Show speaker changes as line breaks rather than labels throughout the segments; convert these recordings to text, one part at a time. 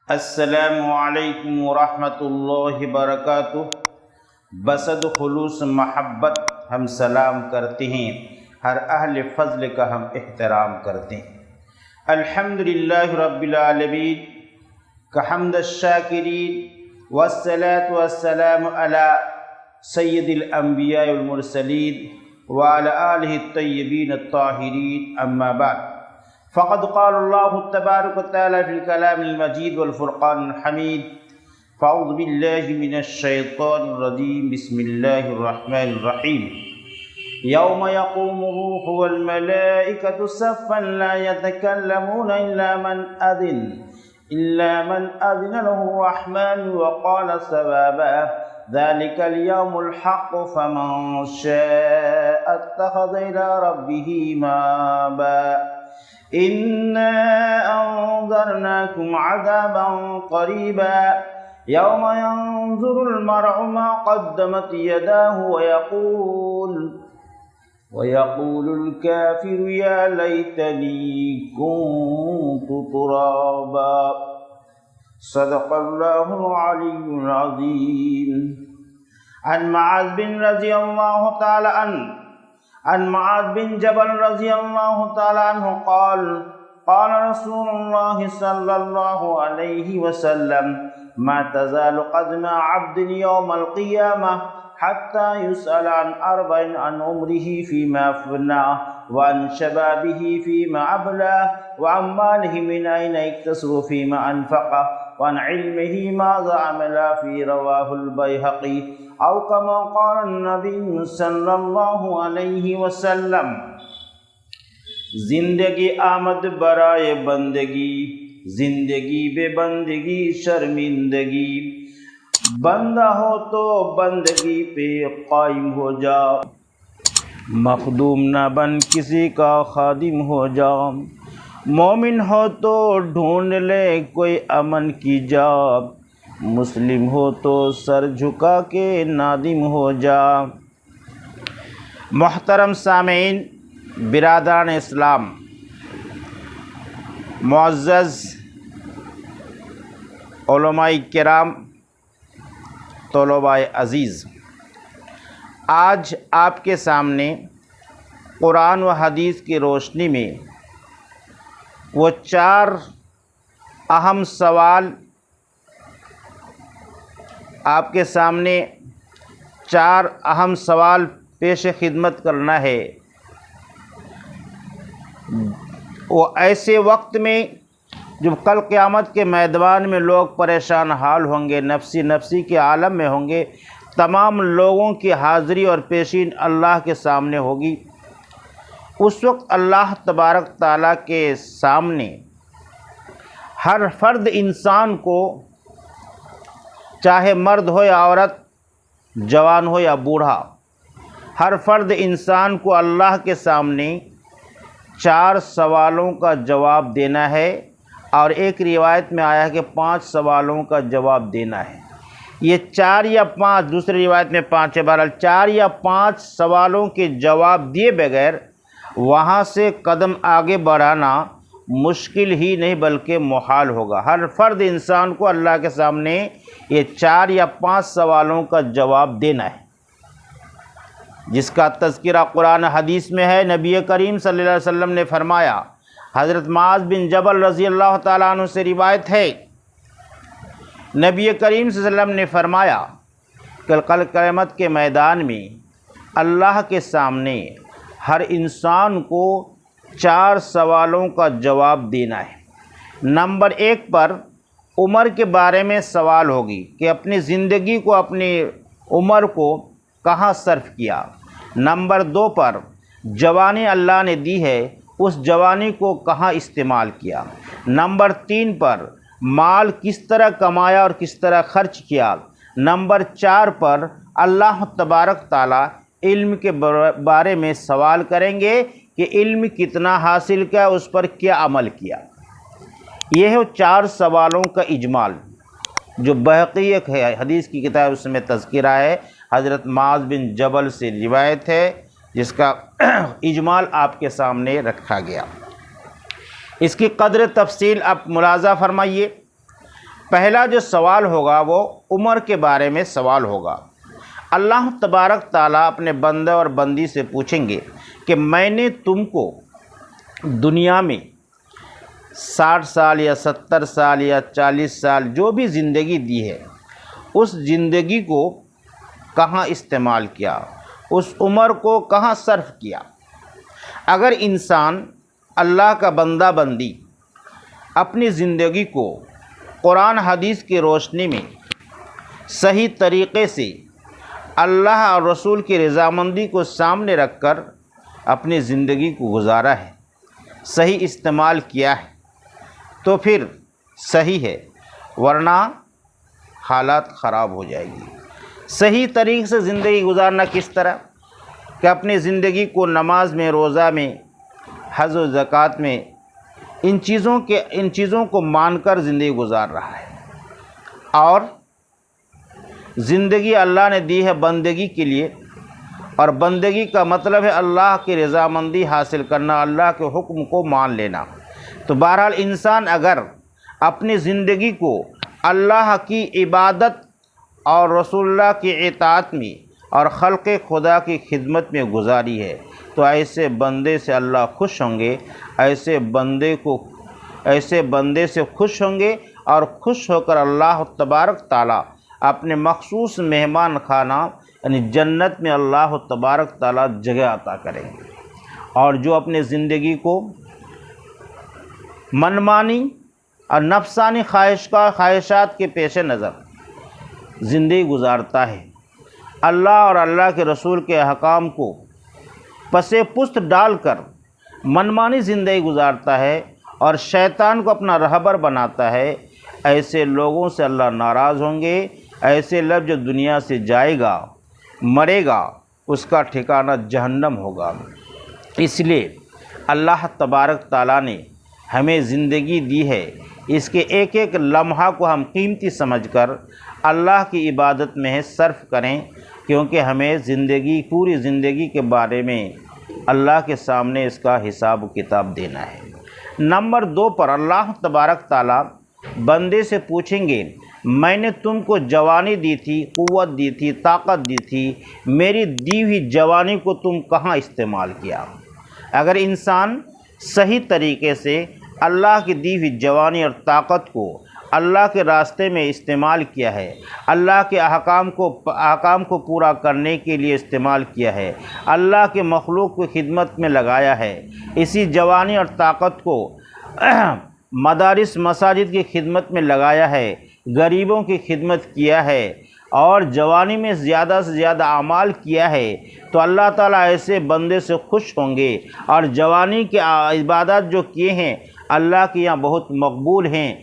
السلام علیکم ورحمۃ اللہ وبرکاتہ۔ بصد خلوص محبت ہم سلام کرتے ہیں، ہر اہل فضل کا ہم احترام کرتے ہیں۔ الحمدللہ رب العالمین کحمد الشاکرین والصلاة والسلام علی سید الانبیاء والمرسلین وعلی آلہ الطیبین الطاہرین، اما بعد فقد قال اللہ تبارک وتعالی فی الکلام المجید والفرقان الحمید، فاعوذ باللہ من الشیطان الرجیم، بسم اللہ الرحمن الرحیم۔ یوم یقوم الروح والملائکۃ صفا لا یتکلمون الا من اذن له الرحمن وقال صوابا، ذلك اليوم الحق فمن شاء اتخذ الى ربه مآبا، إنا أنذرناكم عذابا قريبا يوم ينظر المرء ما قدمت يداه ويقول الكافر يا ليتني كنت ترابا، صدق الله العلي العظيم۔ عن معاذ بن رضي الله تعالى عنه عن معاذ بن جبل رضی اللہ تعالی عنہ قال قال رسول اللہ صلی اللہ علیہ وسلم ما تزال قدم عبد يوم القيامة حتى يسأل عن أربع، عن عمره فيما أفناه، وعن شبابه فيما أبلاه، وعن ماله من أين اكتسب فيما أنفقه، وعن علمه ماذا عمل فيه، رواه البيهقي، او كما قال النبی صلی اللہ علیہ وسلم۔ زندگی آمد برائے بندگی، زندگی بے بندگی شرمندگی، بندہ ہو تو بندگی پہ قائم ہو جا، مخدوم نہ بن کسی کا خادم ہو جا، مومن ہو تو ڈھونڈ لے کوئی امن کی جا، مسلم ہو تو سر جھکا کے نادم ہو جا۔ محترم سامعین، برادران اسلام، معزز علماء کرام، طلباء عزیز، آج آپ کے سامنے قرآن و حدیث کی روشنی میں وہ چار اہم سوال آپ کے سامنے چار اہم سوال پیش خدمت کرنا ہے۔ وہ ایسے وقت میں جب کل قیامت کے میدان میں لوگ پریشان حال ہوں گے، نفسی کے عالم میں ہوں گے، تمام لوگوں کی حاضری اور پیشین اللہ کے سامنے ہوگی۔ اس وقت اللہ تبارک تعالیٰ کے سامنے ہر فرد انسان کو، چاہے مرد ہو یا عورت، جوان ہو یا بوڑھا، ہر فرد انسان کو اللہ کے سامنے چار سوالوں کا جواب دینا ہے، اور ایک روایت میں آیا ہے کہ 5 سوالوں کا جواب دینا ہے۔ یہ 4 یا 5، دوسری روایت میں 5 ہے، بہرحال 4 یا 5 سوالوں کے جواب دیے بغیر وہاں سے قدم آگے بڑھانا مشکل ہی نہیں بلکہ محال ہوگا۔ ہر فرد انسان کو اللہ کے سامنے یہ 4 یا 5 سوالوں کا جواب دینا ہے، جس کا تذکرہ قرآن حدیث میں ہے۔ نبی کریم صلی اللہ علیہ وسلم نے فرمایا، حضرت معاذ بن جبل رضی اللہ تعالیٰ عنہ سے روایت ہے، نبی کریم صلی اللہ علیہ وسلم نے فرمایا کہ کل قیامت کے میدان میں اللہ کے سامنے ہر انسان کو 4 سوالوں کا جواب دینا ہے۔ نمبر 1 پر عمر کے بارے میں سوال ہوگی کہ اپنی زندگی کو، اپنی عمر کو کہاں صرف کیا۔ نمبر 2 پر جوانی اللہ نے دی ہے، اس جوانی کو کہاں استعمال کیا۔ نمبر 3 پر مال کس طرح کمایا اور کس طرح خرچ کیا۔ نمبر 4 پر اللہ تبارک تعالیٰ علم کے بارے میں سوال کریں گے کہ علم کتنا حاصل کیا، اس پر کیا عمل کیا۔ یہ ہے 4 سوالوں کا اجمال، جو بہقی ایک ہے حدیث کی کتاب، اس میں تذکرہ ہے، حضرت معاذ بن جبل سے روایت ہے، جس کا اجمال آپ کے سامنے رکھا گیا۔ اس کی قدر تفصیل آپ ملاحظہ فرمائیے۔ پہلا جو سوال ہوگا وہ عمر کے بارے میں سوال ہوگا۔ اللہ تبارک تعالیٰ اپنے بندہ اور بندی سے پوچھیں گے کہ میں نے تم کو دنیا میں 60 سال یا 70 سال یا 40 سال جو بھی زندگی دی ہے، اس زندگی کو کہاں استعمال کیا، اس عمر کو کہاں صرف کیا۔ اگر انسان اللہ کا بندہ بندی اپنی زندگی کو قرآن حدیث کی روشنی میں صحیح طریقے سے اللہ اور رسول کی رضامندی کو سامنے رکھ کر اپنی زندگی کو گزارا ہے، صحیح استعمال کیا ہے، تو پھر صحیح ہے، ورنہ حالات خراب ہو جائے گی۔ صحیح طریقے سے زندگی گزارنا کس طرح کہ اپنی زندگی کو نماز میں، روزہ میں، حج و زکوٰۃ میں، ان چیزوں کو مان کر زندگی گزار رہا ہے۔ اور زندگی اللہ نے دی ہے بندگی کے لیے، اور بندگی کا مطلب ہے اللہ کی رضامندی حاصل کرنا، اللہ کے حکم کو مان لینا۔ تو بہرحال انسان اگر اپنی زندگی کو اللہ کی عبادت اور رسول اللہ کی اطاعت میں اور خلق خدا کی خدمت میں گزاری ہے تو ایسے بندے سے اللہ خوش ہوں گے، ایسے بندے سے خوش ہوں گے، اور خوش ہو کر اللہ تبارک تعالیٰ اپنے مخصوص مہمان خانہ یعنی جنت میں اللہ تبارک تعالیٰ جگہ عطا کریں گے۔ اور جو اپنے زندگی کو منمانی اور نفسانی خواہشات کے پیش نظر زندگی گزارتا ہے، اللہ اور اللہ کے رسول کے احکام کو پس پشت ڈال کر منمانی زندگی گزارتا ہے اور شیطان کو اپنا رہبر بناتا ہے، ایسے لوگوں سے اللہ ناراض ہوں گے۔ ایسے لفظ جو دنیا سے جائے گا، مرے گا، اس کا ٹھکانہ جہنم ہوگا۔ اس لیے اللہ تبارک تعالیٰ نے ہمیں زندگی دی ہے، اس کے ایک ایک لمحہ کو ہم قیمتی سمجھ کر اللہ کی عبادت میں صرف کریں، کیونکہ ہمیں پوری زندگی کے بارے میں اللہ کے سامنے اس کا حساب و کتاب دینا ہے۔ نمبر 2 پر اللہ تبارک تعالیٰ بندے سے پوچھیں گے، میں نے تم کو جوانی دی تھی، قوت دی تھی، طاقت دی تھی، میری دی ہوئی جوانی کو تم کہاں استعمال کیا؟ اگر انسان صحیح طریقے سے اللہ کی دی ہوئی جوانی اور طاقت کو اللہ کے راستے میں استعمال کیا ہے، اللہ کے احکام کو پورا کرنے کے لیے استعمال کیا ہے، اللہ کے مخلوق کی خدمت میں لگایا ہے، اسی جوانی اور طاقت کو مدارس مساجد کی خدمت میں لگایا ہے، غریبوں کی خدمت کیا ہے، اور جوانی میں زیادہ سے زیادہ اعمال کیا ہے، تو اللہ تعالیٰ ایسے بندے سے خوش ہوں گے، اور جوانی کے عبادات جو کیے ہیں اللہ کے یہاں بہت مقبول ہیں۔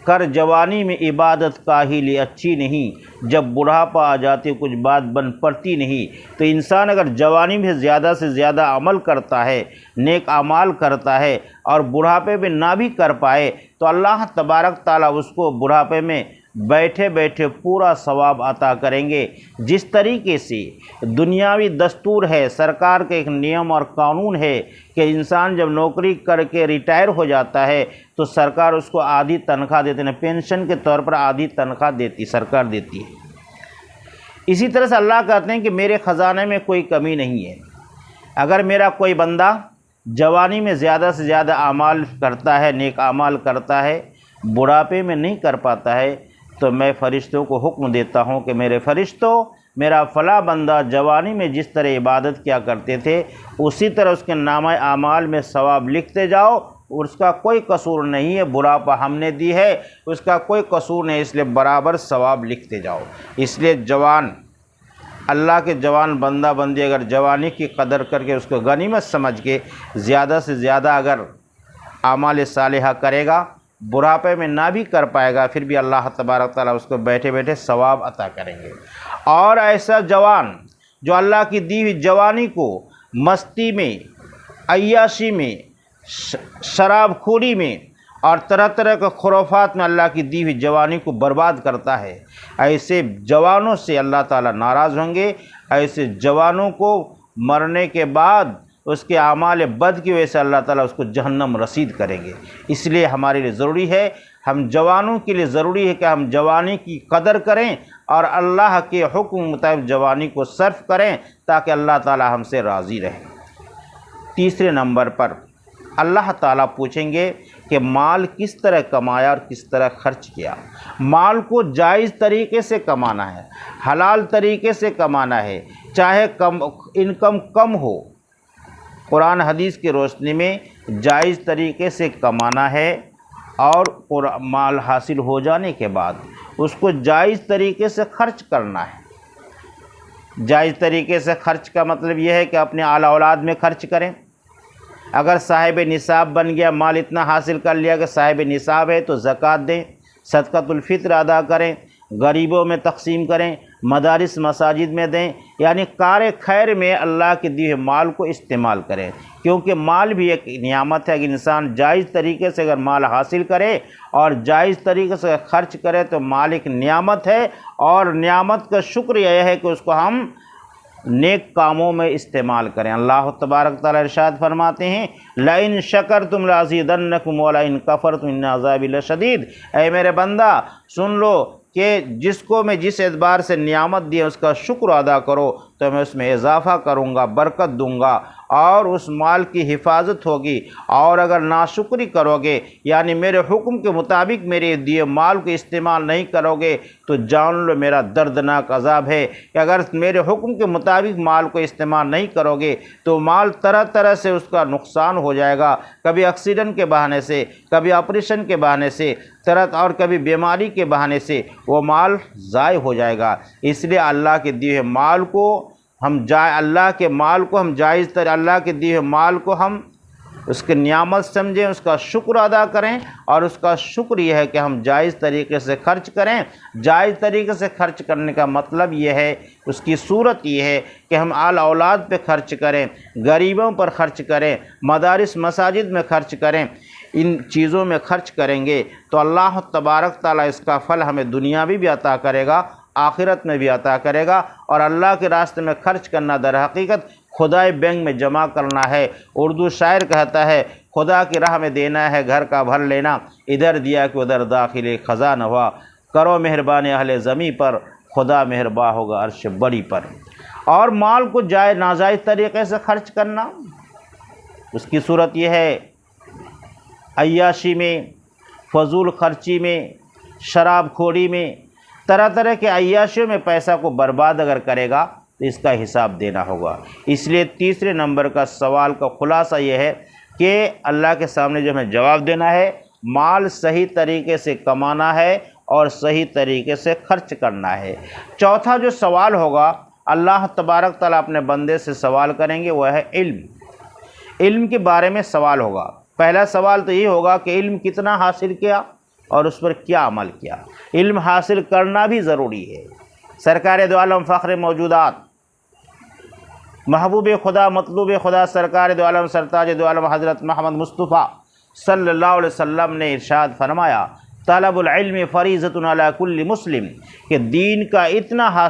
کر جوانی میں عبادت کاہلی اچھی نہیں، جب بڑھاپا آ جاتی کچھ بات بن پڑتی نہیں۔ تو انسان اگر جوانی میں زیادہ سے زیادہ عمل کرتا ہے، نیک اعمال کرتا ہے، اور بڑھاپے میں نہ بھی کر پائے تو اللہ تبارک تعالیٰ اس کو بڑھاپے میں بیٹھے بیٹھے پورا ثواب عطا کریں گے۔ جس طریقے سے دنیاوی دستور ہے، سرکار کا ایک نیم اور قانون ہے کہ انسان جب نوکری کر کے ریٹائر ہو جاتا ہے تو سرکار اس کو آدھی تنخواہ دیتے ہیں، پینشن کے طور پر آدھی تنخواہ سرکار دیتی ہے۔ اسی طرح سے اللہ کہتے ہیں کہ میرے خزانے میں کوئی کمی نہیں ہے۔ اگر میرا کوئی بندہ جوانی میں زیادہ سے زیادہ اعمال کرتا ہے، نیک اعمال کرتا ہے، بڑھاپے میں نہیں کر پاتا ہے، تو میں فرشتوں کو حکم دیتا ہوں کہ میرے فرشتوں، میرا فلاں بندہ جوانی میں جس طرح عبادت کیا کرتے تھے اسی طرح اس کے نامہ اعمال میں ثواب لکھتے جاؤ، اس کا کوئی قصور نہیں ہے، بڑھاپا ہم نے دی ہے، اس کا کوئی قصور نہیں، اس لیے برابر ثواب لکھتے جاؤ۔ اس لیے اللہ کے جوان بندہ بندی اگر جوانی کی قدر کر کے اس کو غنیمت سمجھ کے زیادہ سے زیادہ اگر اعمال صالحہ کرے گا، بڑھاپے میں نہ بھی کر پائے گا، پھر بھی اللہ تبارک تعالیٰ اس کو بیٹھے بیٹھے ثواب عطا کریں گے۔ اور ایسا جوان جو اللہ کی دی ہوئی جوانی کو مستی میں، عیاشی میں، شراب خوری میں اور طرح طرح کے خرافات میں اللہ کی دی ہوئی جوانی کو برباد کرتا ہے، ایسے جوانوں سے اللہ تعالیٰ ناراض ہوں گے۔ ایسے جوانوں کو مرنے کے بعد اس کے اعمال بد کی وجہ سے اللہ تعالیٰ اس کو جہنم رسید کریں گے۔ اس لیے ہمارے لیے ضروری ہے، ہم جوانوں کے لیے ضروری ہے کہ ہم جوانی کی قدر کریں اور اللہ کے حکم مطابق جوانی کو صرف کریں تاکہ اللہ تعالیٰ ہم سے راضی رہے۔ تیسرے نمبر پر اللہ تعالیٰ پوچھیں گے کہ مال کس طرح کمایا اور کس طرح خرچ کیا۔ مال کو جائز طریقے سے کمانا ہے، حلال طریقے سے کمانا ہے، چاہے انکم کم ہو، قرآن حدیث کی روشنی میں جائز طریقے سے کمانا ہے، اور مال حاصل ہو جانے کے بعد اس کو جائز طریقے سے خرچ کرنا ہے۔ جائز طریقے سے خرچ کا مطلب یہ ہے کہ اپنے آل اولاد میں خرچ کریں۔ اگر صاحب نصاب بن گیا، مال اتنا حاصل کر لیا کہ صاحب نصاب ہے تو زکوٰۃ دیں، صدقۃ الفطر ادا کریں، غریبوں میں تقسیم کریں، مدارس مساجد میں دیں، یعنی کار خیر میں اللہ کے دیے مال کو استعمال کریں، کیونکہ مال بھی ایک نعمت ہے کہ انسان جائز طریقے سے اگر مال حاصل کرے اور جائز طریقے سے خرچ کرے تو مال ایک نعمت ہے، اور نعمت کا شکر یہ ہے کہ اس کو ہم نیک کاموں میں استعمال کریں۔ اللہ تبارک تعالیٰ ارشاد فرماتے ہیں لَإِن شَكَرْتُمْ لَأَزِيدَنَّكُمْ وَلَئِن كَفَرْتُمْ إِنَّ عَذَابِي لَشَدِيدٌ۔ اے میرے بندہ سن لو کہ جس کو میں جس اعتبار سے نعمت دی اس کا شکر ادا کرو تو میں اس میں اضافہ کروں گا، برکت دوں گا، اور اس مال کی حفاظت ہوگی، اور اگر ناشکری کرو گے یعنی میرے حکم کے مطابق میرے دیے مال کو استعمال نہیں کرو گے تو جان لو میرا دردناک عذاب ہے کہ اگر میرے حکم کے مطابق مال کو استعمال نہیں کرو گے تو مال طرح طرح سے اس کا نقصان ہو جائے گا، کبھی ایکسیڈنٹ کے بہانے سے، کبھی آپریشن کے بہانے سے، اور کبھی بیماری کے بہانے سے وہ مال ضائع ہو جائے گا۔ اس لیے اللہ کے دیے مال کو اللہ کے دیے مال کو ہم اس کے نعمت سمجھیں، اس کا شکر ادا کریں، اور اس کا شکر یہ ہے کہ ہم جائز طریقے سے خرچ کریں۔ جائز طریقے سے خرچ کرنے کا مطلب یہ ہے، اس کی صورت یہ ہے کہ ہم آل اولاد پہ خرچ کریں، غریبوں پر خرچ کریں، مدارس مساجد میں خرچ کریں۔ ان چیزوں میں خرچ کریں گے تو اللہ تبارک تعالیٰ اس کا پھل ہمیں دنیاوی بھی عطا کرے گا، آخرت میں بھی عطا کرے گا۔ اور اللہ کے راستے میں خرچ کرنا در حقیقت خدائے بینک میں جمع کرنا ہے۔ اردو شاعر کہتا ہے خدا کی راہ میں دینا ہے گھر کا بھر لینا، ادھر دیا کہ ادھر داخل خزانہ ہوا، کرو مہربانی اہل زمیں پر، خدا مہرباں ہوگا عرش بڑی پر۔ اور مال کو ناجائز طریقے سے خرچ کرنا، اس کی صورت یہ ہے عیاشی میں، فضول خرچی میں، شراب خوری میں، طرح طرح کے عیاشیوں میں پیسہ کو برباد اگر کرے گا تو اس کا حساب دینا ہوگا۔ اس لیے تیسرے نمبر کا سوال کا خلاصہ یہ ہے کہ اللہ کے سامنے جو ہمیں جواب دینا ہے، مال صحیح طریقے سے کمانا ہے اور صحیح طریقے سے خرچ کرنا ہے۔ چوتھا جو سوال ہوگا اللہ تبارک تعالیٰ اپنے بندے سے سوال کریں گے وہ ہے علم۔ علم کے بارے میں سوال ہوگا۔ پہلا سوال تو یہ ہوگا کہ علم کتنا حاصل کیا اور اس پر کیا عمل کیا۔ علم حاصل کرنا بھی ضروری ہے۔ سرکار دو عالم فخر موجودات محبوب خدا مطلوب خدا سرکار دو عالم سرتاج دو عالم حضرت محمد مصطفیٰ صلی اللہ علیہ وسلم نے ارشاد فرمایا طلب العلم فریضۃ علی کل مسلم، کہ دین کا اتنا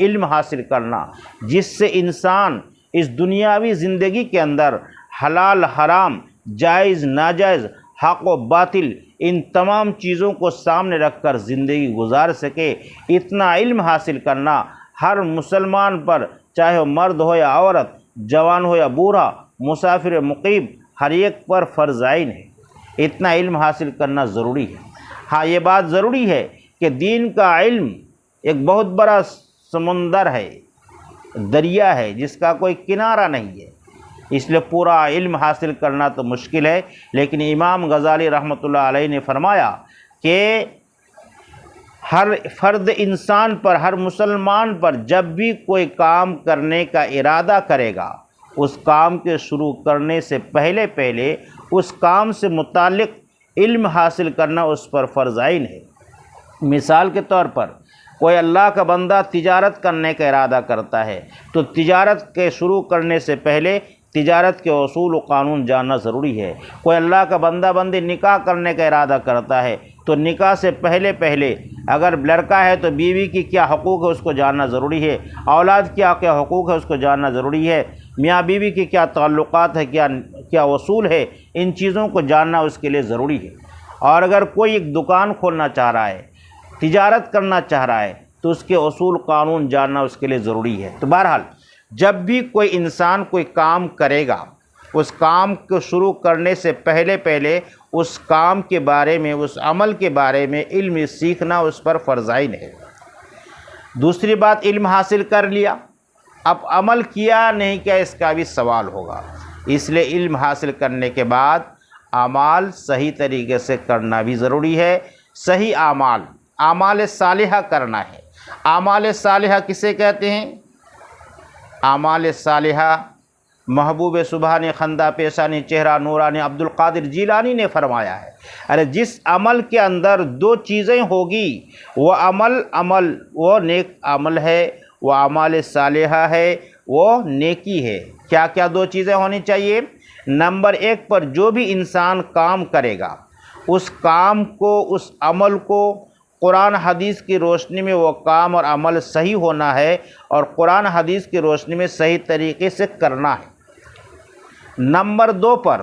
علم حاصل کرنا جس سے انسان اس دنیاوی زندگی کے اندر حلال حرام، جائز ناجائز، حق و باطل، ان تمام چیزوں کو سامنے رکھ کر زندگی گزار سکے، اتنا علم حاصل کرنا ہر مسلمان پر، چاہے وہ مرد ہو یا عورت، جوان ہو یا بوڑھا، مسافر مقیم، ہر ایک پر فرض عین ہے۔ اتنا علم حاصل کرنا ضروری ہے۔ ہاں یہ بات ضروری ہے کہ دین کا علم ایک بہت بڑا سمندر ہے، دریا ہے جس کا کوئی کنارہ نہیں ہے، اس لیے پورا علم حاصل کرنا تو مشکل ہے۔ لیکن امام غزالی رحمۃ اللہ علیہ نے فرمایا کہ ہر فرد انسان پر، ہر مسلمان پر جب بھی کوئی کام کرنے کا ارادہ کرے گا، اس کام کے شروع کرنے سے پہلے اس کام سے متعلق علم حاصل کرنا اس پر فرض عین ہے۔ مثال کے طور پر کوئی اللہ کا بندہ تجارت کرنے کا ارادہ کرتا ہے تو تجارت کے شروع کرنے سے پہلے تجارت کے اصول و قانون جاننا ضروری ہے۔ کوئی اللہ کا بندہ بندی نکاح کرنے کا ارادہ کرتا ہے تو نکاح سے پہلے اگر لڑکا ہے تو بیوی کی کیا حقوق ہے اس کو جاننا ضروری ہے، اولاد کیا حقوق ہے اس کو جاننا ضروری ہے، میاں بیوی کے کیا تعلقات ہے، کیا اصول ہے، ان چیزوں کو جاننا اس کے لیے ضروری ہے۔ اور اگر کوئی ایک دکان کھولنا چاہ رہا ہے، تجارت کرنا چاہ رہا ہے، تو اس کے اصول قانون جاننا اس کے لیے ضروری ہے۔ تو بہرحال جب بھی کوئی انسان کوئی کام کرے گا، اس کام کو شروع کرنے سے پہلے اس کام کے بارے میں، اس عمل کے بارے میں علم سیکھنا اس پر فرض عین ہے۔ دوسری بات، علم حاصل کر لیا، اب عمل کیا نہیں کیا اس کا بھی سوال ہوگا، اس لیے علم حاصل کرنے کے بعد اعمال صحیح طریقے سے کرنا بھی ضروری ہے۔ صحیح اعمال صالحہ کرنا ہے۔ اعمال صالحہ کسے کہتے ہیں؟ اعمال صالحہ محبوب سبحانی خندہ پیشانی چہرہ نورانی عبد القادر جیلانی نے فرمایا ہے، ارے جس عمل کے اندر دو چیزیں ہوگی وہ عمل وہ نیک عمل ہے، وہ اعمال صالحہ ہے، وہ نیکی ہے۔ کیا کیا دو چیزیں ہونی چاہیے؟ نمبر 1 پر جو بھی انسان کام کرے گا، اس کام کو، اس عمل کو قرآن حدیث کی روشنی میں وہ کام اور عمل صحیح ہونا ہے، اور قرآن حدیث کی روشنی میں صحیح طریقے سے کرنا ہے۔ نمبر 2 پر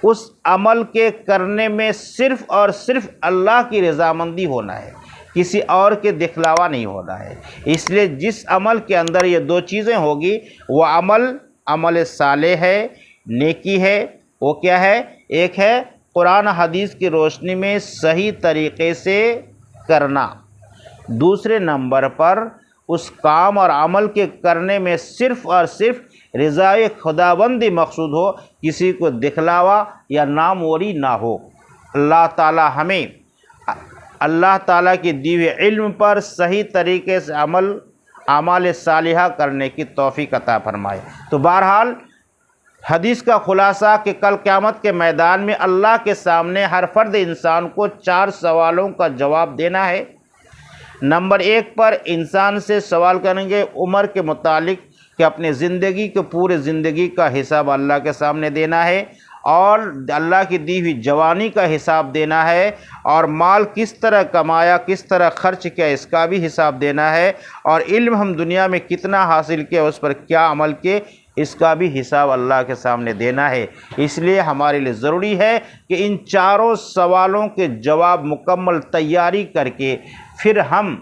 اس عمل کے کرنے میں صرف اور صرف اللہ کی رضامندی ہونا ہے، کسی اور کے دکھلاوا نہیں ہونا ہے۔ اس لیے جس عمل کے اندر یہ دو چیزیں ہوگی وہ عمل صالح ہے، نیکی ہے۔ وہ کیا ہے؟ ایک ہے قرآن حدیث کی روشنی میں صحیح طریقے سے کرنا، دوسرے نمبر پر اس کام اور عمل کے کرنے میں صرف اور صرف رضائے خداوندی مقصود ہو، کسی کو دکھلاوا یا ناموری نہ ہو۔ اللہ تعالی ہمیں اللہ تعالیٰ کی دی ہوئے علم پر صحیح طریقے سے اعمال صالحہ کرنے کی توفیق عطا فرمائے۔ تو بہرحال حدیث کا خلاصہ کہ کل قیامت کے میدان میں اللہ کے سامنے ہر فرد انسان کو 4 سوالوں کا جواب دینا ہے۔ نمبر 1 پر انسان سے سوال کریں گے عمر کے متعلق کہ اپنے زندگی کے پورے زندگی کا حساب اللہ کے سامنے دینا ہے، اور اللہ کی دی ہوئی جوانی کا حساب دینا ہے، اور مال کس طرح کمایا، کس طرح خرچ کیا، اس کا بھی حساب دینا ہے، اور علم ہم دنیا میں کتنا حاصل کیا، اس پر کیا عمل کیے، اس کا بھی حساب اللہ کے سامنے دینا ہے۔ اس لیے ہمارے لیے ضروری ہے کہ ان 4 سوالوں کے جواب مکمل تیاری کر کے پھر ہم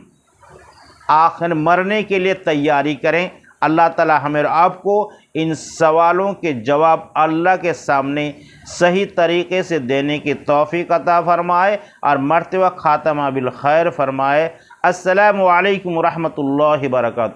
آخر مرنے کے لیے تیاری کریں۔ اللہ تعالی ہمیں اور آپ کو ان سوالوں کے جواب اللہ کے سامنے صحیح طریقے سے دینے کی توفیق عطا فرمائے اور مرتے وقت خاتمہ بالخیر فرمائے۔ السلام علیکم ورحمۃ اللہ وبرکاتہ۔